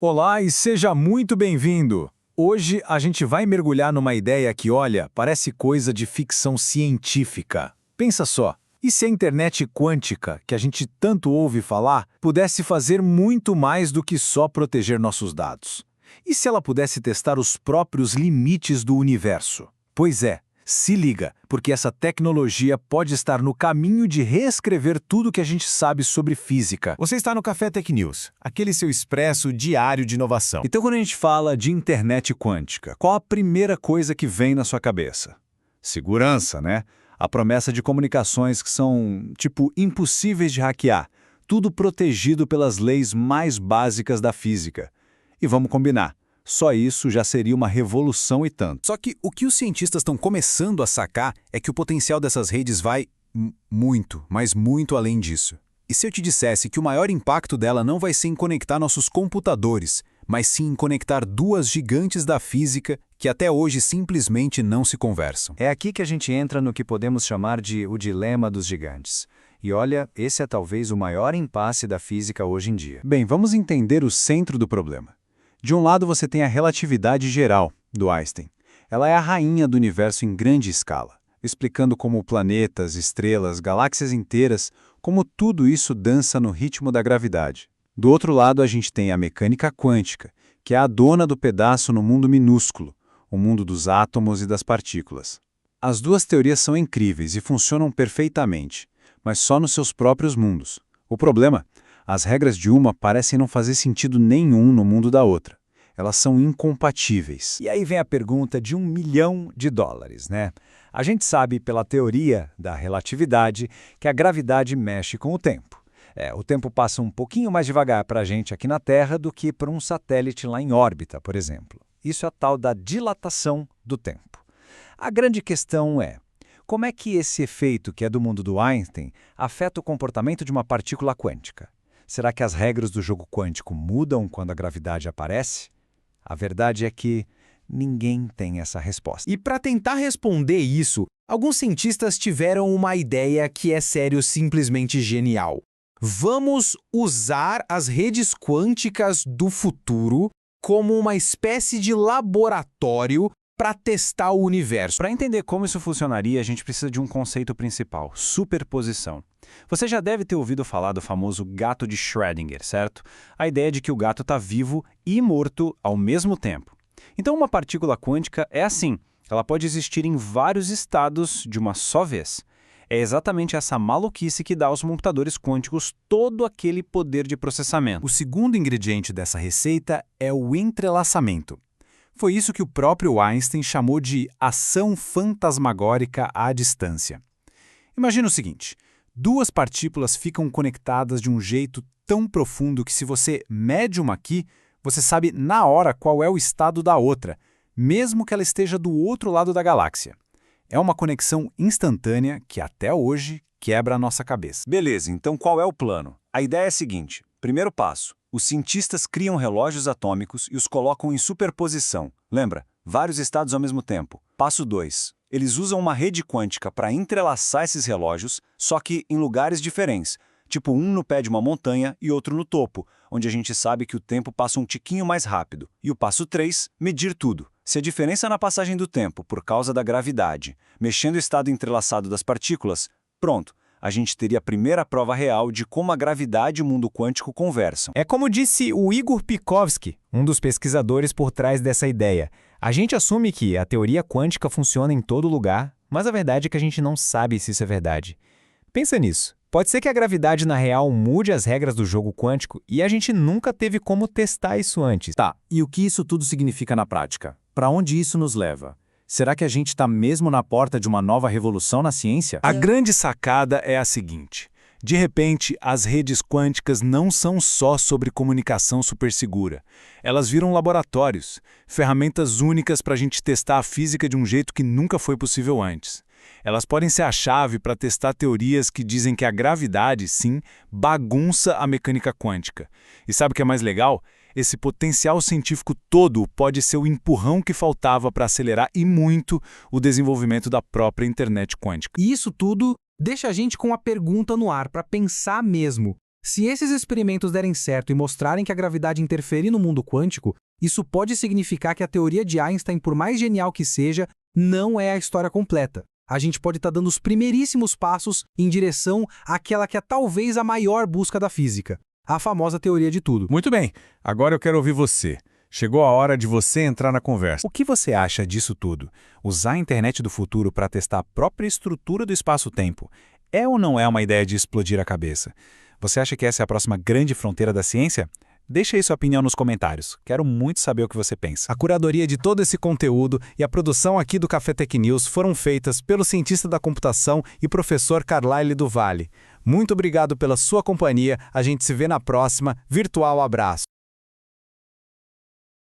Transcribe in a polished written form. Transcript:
Olá e seja muito bem-vindo! Hoje a gente vai mergulhar numa ideia que, olha, parece coisa de ficção científica. Pensa só, e se a internet quântica, que a gente tanto ouve falar, pudesse fazer muito mais do que só proteger nossos dados? E se ela pudesse testar os próprios limites do universo? Pois é, se liga, porque essa tecnologia pode estar no caminho de reescrever tudo que a gente sabe sobre física. Você está no Café Tech News, aquele seu expresso diário de inovação. Então, quando a gente fala de internet quântica, qual a primeira coisa que vem na sua cabeça? Segurança, né? A promessa de comunicações que são, impossíveis de hackear, tudo protegido pelas leis mais básicas da física. E vamos combinar, só isso já seria uma revolução e tanto. Só que o que os cientistas estão começando a sacar é que o potencial dessas redes vai muito, mas muito além disso. E se eu te dissesse que o maior impacto dela não vai ser em conectar nossos computadores, mas sim em conectar duas gigantes da física que até hoje simplesmente não se conversam? É aqui que a gente entra no que podemos chamar de o dilema dos gigantes. E olha, esse é talvez o maior impasse da física hoje em dia. Bem, vamos entender o centro do problema. De um lado você tem a relatividade geral, do Einstein. Ela é a rainha do universo em grande escala, explicando como planetas, estrelas, galáxias inteiras, como tudo isso dança no ritmo da gravidade. Do outro lado a gente tem a mecânica quântica, que é a dona do pedaço no mundo minúsculo, o mundo dos átomos e das partículas. As duas teorias são incríveis e funcionam perfeitamente, mas só nos seus próprios mundos. O problema? As regras de uma parecem não fazer sentido nenhum no mundo da outra. Elas são incompatíveis. E aí vem a pergunta de $1 milhão, né? A gente sabe pela teoria da relatividade que a gravidade mexe com o tempo. O tempo passa um pouquinho mais devagar para a gente aqui na Terra do que para um satélite lá em órbita, por exemplo. Isso é a tal da dilatação do tempo. A grande questão é, como é que esse efeito, que é do mundo do Einstein, afeta o comportamento de uma partícula quântica? Será que as regras do jogo quântico mudam quando a gravidade aparece? A verdade é que ninguém tem essa resposta. E para tentar responder isso, alguns cientistas tiveram uma ideia que é sério, simplesmente genial. Vamos usar as redes quânticas do futuro como uma espécie de laboratório para testar o universo. Para entender como isso funcionaria, a gente precisa de um conceito principal, superposição. Você já deve ter ouvido falar do famoso gato de Schrödinger, certo? A ideia de que o gato está vivo e morto ao mesmo tempo. Então uma partícula quântica é assim, ela pode existir em vários estados de uma só vez. É exatamente essa maluquice que dá aos computadores quânticos todo aquele poder de processamento. O segundo ingrediente dessa receita é o entrelaçamento. Foi isso que o próprio Einstein chamou de ação fantasmagórica à distância. Imagina o seguinte, duas partículas ficam conectadas de um jeito tão profundo que se você mede uma aqui, você sabe na hora qual é o estado da outra, mesmo que ela esteja do outro lado da galáxia. É uma conexão instantânea que até hoje quebra a nossa cabeça. Beleza, então qual é o plano? A ideia é a seguinte, primeiro passo. Os cientistas criam relógios atômicos e os colocam em superposição. Lembra? Vários estados ao mesmo tempo. Passo 2. Eles usam uma rede quântica para entrelaçar esses relógios, só que em lugares diferentes. Tipo um no pé de uma montanha e outro no topo, onde a gente sabe que o tempo passa um tiquinho mais rápido. E o passo 3, medir tudo. Se a diferença na passagem do tempo, por causa da gravidade, mexendo o estado entrelaçado das partículas, pronto. A gente teria a primeira prova real de como a gravidade e o mundo quântico conversam. É como disse o Igor Pikovsky, um dos pesquisadores por trás dessa ideia. A gente assume que a teoria quântica funciona em todo lugar, mas a verdade é que a gente não sabe se isso é verdade. Pensa nisso. Pode ser que a gravidade na real mude as regras do jogo quântico e a gente nunca teve como testar isso antes. Tá, e o que isso tudo significa na prática? Para onde isso nos leva? Será que a gente está mesmo na porta de uma nova revolução na ciência? A grande sacada é a seguinte. De repente, as redes quânticas não são só sobre comunicação supersegura. Elas viram laboratórios, ferramentas únicas para a gente testar a física de um jeito que nunca foi possível antes. Elas podem ser a chave para testar teorias que dizem que a gravidade, sim, bagunça a mecânica quântica. E sabe o que é mais legal? Esse potencial científico todo pode ser o empurrão que faltava para acelerar e muito o desenvolvimento da própria internet quântica. E isso tudo deixa a gente com a pergunta no ar para pensar mesmo. Se esses experimentos derem certo e mostrarem que a gravidade interfere no mundo quântico, isso pode significar que a teoria de Einstein, por mais genial que seja, não é a história completa. A gente pode estar dando os primeiríssimos passos em direção àquela que é talvez a maior busca da física, a famosa teoria de tudo. Muito bem, agora eu quero ouvir você. Chegou a hora de você entrar na conversa. O que você acha disso tudo? Usar a internet do futuro para testar a própria estrutura do espaço-tempo é ou não é uma ideia de explodir a cabeça? Você acha que essa é a próxima grande fronteira da ciência? Deixa aí sua opinião nos comentários. Quero muito saber o que você pensa. A curadoria de todo esse conteúdo e a produção aqui do Café Tech News foram feitas pelo cientista da computação e professor Carlyle do Vale. Muito obrigado pela sua companhia. A gente se vê na próxima. Virtual abraço.